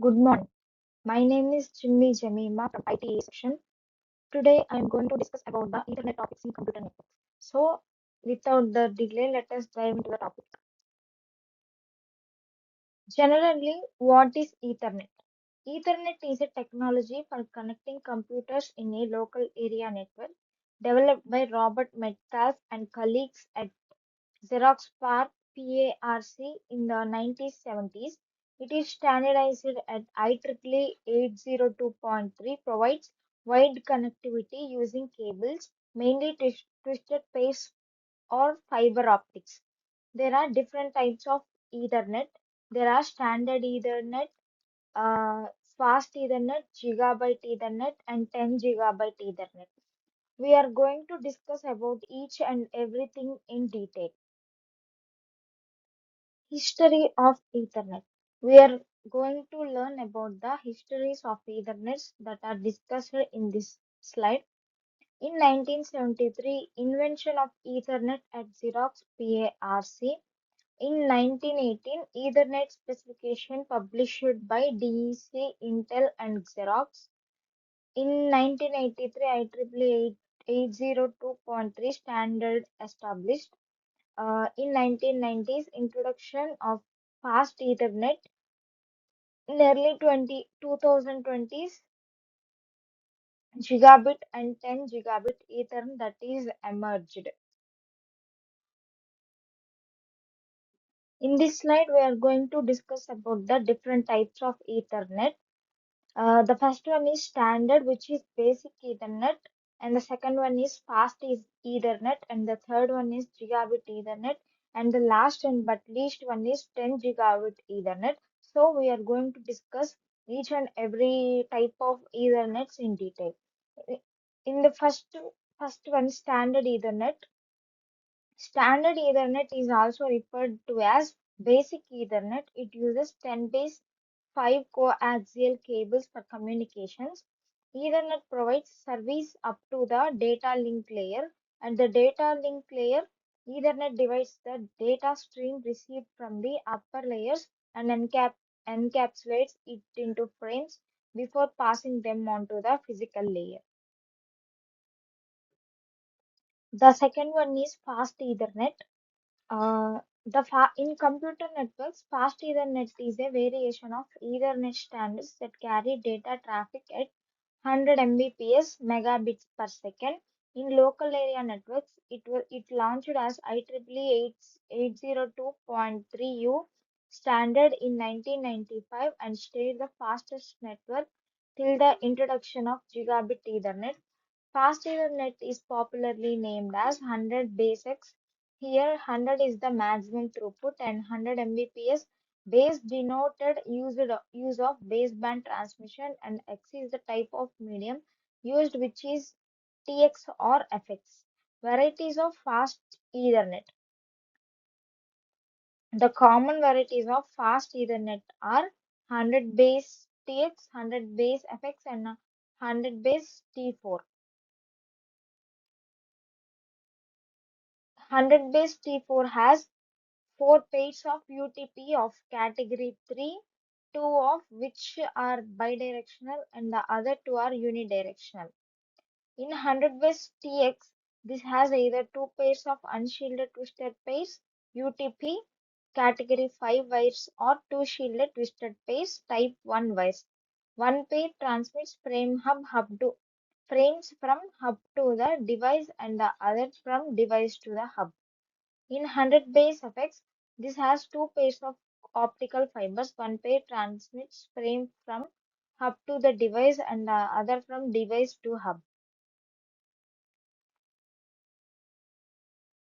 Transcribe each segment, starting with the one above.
Good morning. My name is Jimmy Jamima from ITA section. Today I am going to discuss about the Ethernet topics in computer networks. So, without the delay, let us dive into the topic. Generally, what is Ethernet? Ethernet is a technology for connecting computers in a local area network developed by Robert Metcalfe and colleagues at Xerox PARC in the 1970s. It is standardized at IEEE 802.3, provides wide connectivity using cables, mainly twisted pair or fiber optics. There are different types of Ethernet. There are standard Ethernet, fast Ethernet, gigabyte Ethernet, and 10 gigabyte Ethernet. We are going to discuss about each and everything in detail. History of Ethernet. We are going to learn about the histories of Ethernet that are discussed in this slide. In 1973, invention of Ethernet at Xerox PARC. In 1918, Ethernet specification published by DEC, Intel, and Xerox. In 1983, IEEE 802.3 standard established. In 1990s, introduction of fast Ethernet. In early 2020s, gigabit and 10 gigabit Ethernet that is emerged. In this slide, we are going to discuss about the different types of Ethernet. The first one is standard, which is basic Ethernet, and the second one is fast is Ethernet, and the third one is gigabit Ethernet, and the last and but least one is 10 gigabit Ethernet. So we are going to discuss each and every type of Ethernets in detail. In the first one, standard Ethernet. Standard Ethernet is also referred to as basic Ethernet. It uses 10 base 5 coaxial cables for communications. Ethernet provides service up to the data link layer. At the data link layer, Ethernet divides the data stream received from the upper layers and encapsulates it into frames before passing them on to the physical layer. The second one is fast Ethernet. In computer networks, fast Ethernet is a variation of Ethernet standards that carry data traffic at 100 Mbps megabits per second. In local area networks, it launched as IEEE 802.3U standard in 1995 and stayed the fastest network till the introduction of gigabit Ethernet. Fast Ethernet is popularly named as 100 base X. Here, 100 is the maximum throughput and 100 Mbps base denoted use of baseband transmission, and X is the type of medium used, which is TX or FX. Varieties of fast Ethernet. The common varieties of fast Ethernet are 100 base TX, 100 base FX, and 100 base T4. 100 base T4 has 4 pairs of UTP of category 3, 2 of which are bidirectional and the other 2 are unidirectional. In 100 base TX, this has either 2 pairs of unshielded twisted pairs UTP category 5 wires or 2 shielded twisted pairs type 1 wires. One pair transmits frames from hub to the device and the other from device to the hub. In 100 base FX, this has 2 pairs of optical fibers. One pair transmits frame from hub to the device and the other from device to hub.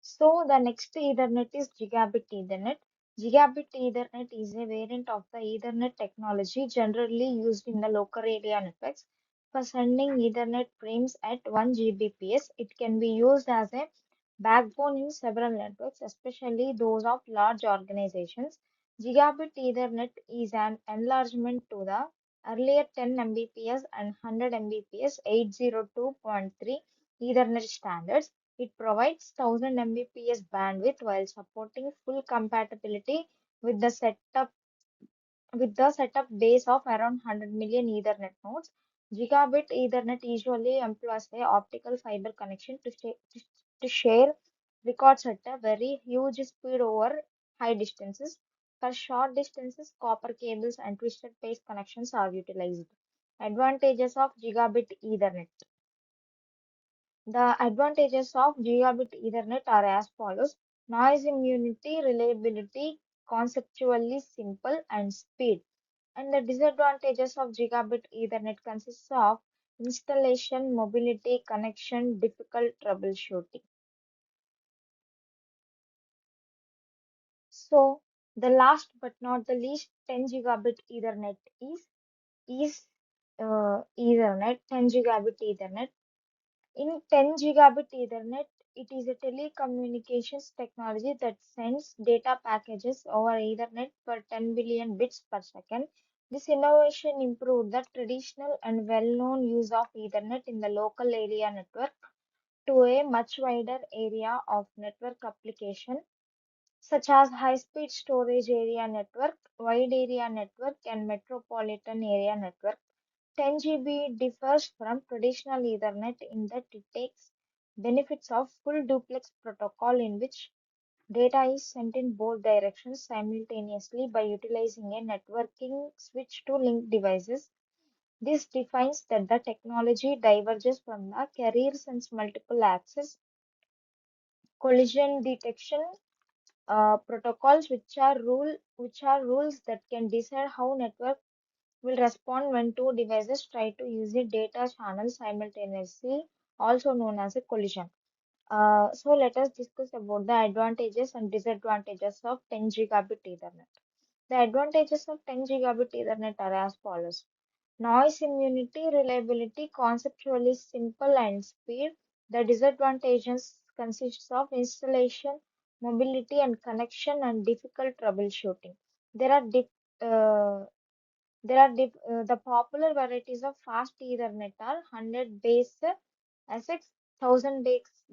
So the next Ethernet is Gigabit Ethernet. Gigabit Ethernet is a variant of the Ethernet technology generally used in the local area networks for sending Ethernet frames at 1 Gbps. It can be used as a backbone in several networks, especially those of large organizations. Gigabit Ethernet is an enlargement to the earlier 10 Mbps and 100 Mbps 802.3 Ethernet standards. It provides 1000 Mbps bandwidth while supporting full compatibility with the setup with the setup base of around 100 million Ethernet nodes. Gigabit Ethernet usually employs a optical fiber connection to share records at a very huge speed over high distances. For short distances, copper cables and twisted pair connections are utilized. Advantages of Gigabit Ethernet. The advantages of Gigabit Ethernet are as follows: noise immunity, reliability, conceptually simple, and speed. And the disadvantages of Gigabit Ethernet consists of installation, mobility, connection, difficult troubleshooting. So the last but not the least, 10 gigabit Ethernet is Ethernet, 10 gigabit Ethernet. In 10 gigabit Ethernet, it is a telecommunications technology that sends data packages over Ethernet for 10 billion bits per second. This innovation improved the traditional and well-known use of Ethernet in the local area network to a much wider area of network application, such as high-speed storage area network, wide area network, and metropolitan area network. 10 GB differs from traditional Ethernet in that it takes benefits of full duplex protocol in which data is sent in both directions simultaneously by utilizing a networking switch to link devices. This defines that the technology diverges from the carrier sense multiple access collision detection protocols, which are rules that can decide how network will respond when two devices try to use a data channel simultaneously, also known as a collision. So let us discuss about the advantages and disadvantages of 10 gigabit Ethernet. The advantages of 10 gigabit Ethernet are as follows: noise immunity, reliability, conceptually simple and speed. The disadvantages consists of installation, mobility and connection and difficult troubleshooting. There are uh, the popular varieties of fast Ethernet are 100 base SX, 1000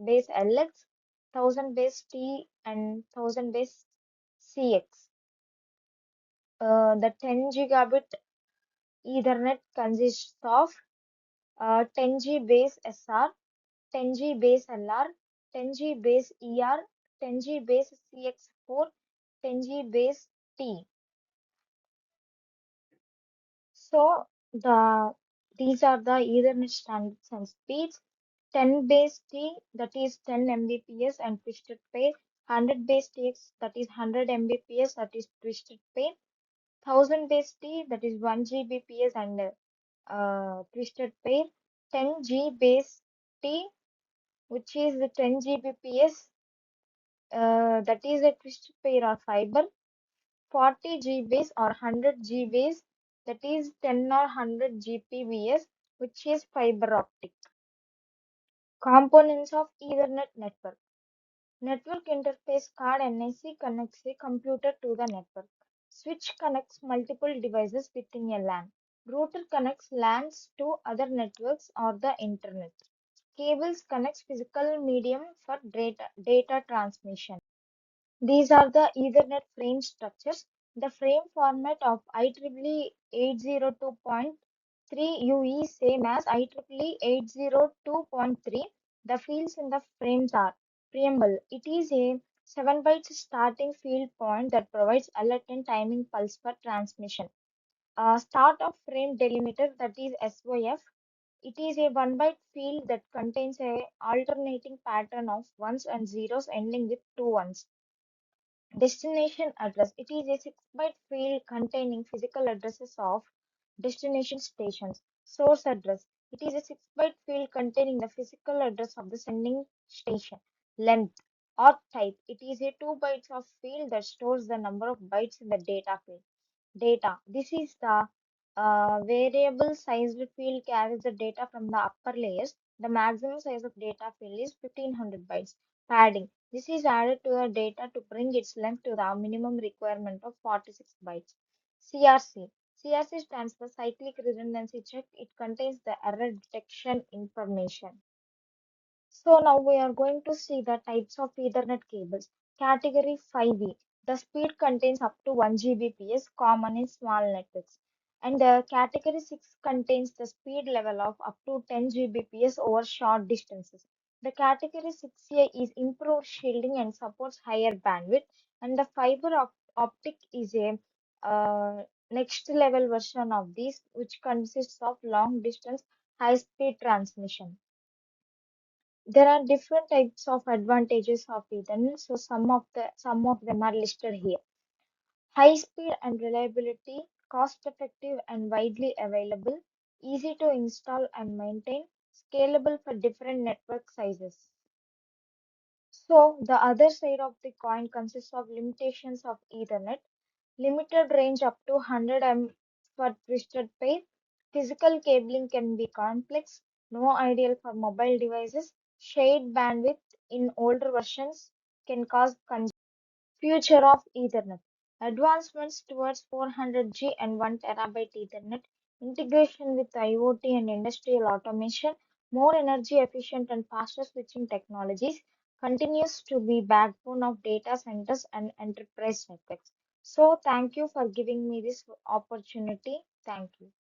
base LX, 1000 base T, and 1000 base CX. The 10 gigabit Ethernet consists of 10G base SR, 10G base LR, 10G base ER, 10G base CX4, 10G base T. So these are the Ethernet standards and speeds. 10 base T, that is 10 Mbps and twisted pair. 100 base TX, that is 100 Mbps, that is twisted pair. 1000 base T, that is 1 Gbps and twisted pair. 10G base T, which is the 10 Gbps, that is a twisted pair or fiber. 40 Gbps or 100 Gbps, that is 10 or 100 Gbps, which is fiber optic. Components of Ethernet network. Network interface card NIC connects a computer to the network. Switch connects multiple devices within a LAN. Router connects LANs to other networks or the internet. Cables connects physical medium for data transmission. These are the Ethernet frame structures. The frame format of IEEE 802.3 UE is same as IEEE 802.3. The fields in the frames are preamble. It is a 7 bytes starting field point that provides alert and timing pulse for transmission. Start of frame delimiter, that is SOF. It is a 1 byte field that contains a alternating pattern of ones and zeros ending with two ones. Destination address. It is a 6 byte field containing physical addresses of destination stations. Source address. It is a 6 byte field containing the physical address of the sending station. Length or type. It is a 2 bytes of field that stores the number of bytes in the data field. Data. This is the variable sized field carries the data from the upper layers. The maximum size of data field is 1500 bytes. Padding. This is added to the data to bring its length to the minimum requirement of 46 bytes. CRC. CRC stands for Cyclic Redundancy Check. It contains the error detection information. So now we are going to see the types of Ethernet cables. Category 5E. The speed contains up to 1 Gbps, common in small networks. And the category 6 contains the speed level of up to 10 Gbps over short distances. The category 6A is improved shielding and supports higher bandwidth. And the optic is a next level version of this, which consists of long distance high speed transmission. There are different types of advantages of Ethernet, so some of them are listed here. High speed and reliability, cost effective and widely available, easy to install and maintain, scalable for different network sizes. So the other side of the coin consists of limitations of Ethernet, limited range up to 100 m for twisted pair, physical cabling can be complex, no ideal for mobile devices, shared bandwidth in older versions can cause congestion. Future of Ethernet. Advancements towards 400G and 1 terabyte Ethernet, integration with IoT and industrial automation, more energy efficient and faster switching technologies continues to be backbone of data centers and enterprise networks. So thank you for giving me this opportunity. Thank you.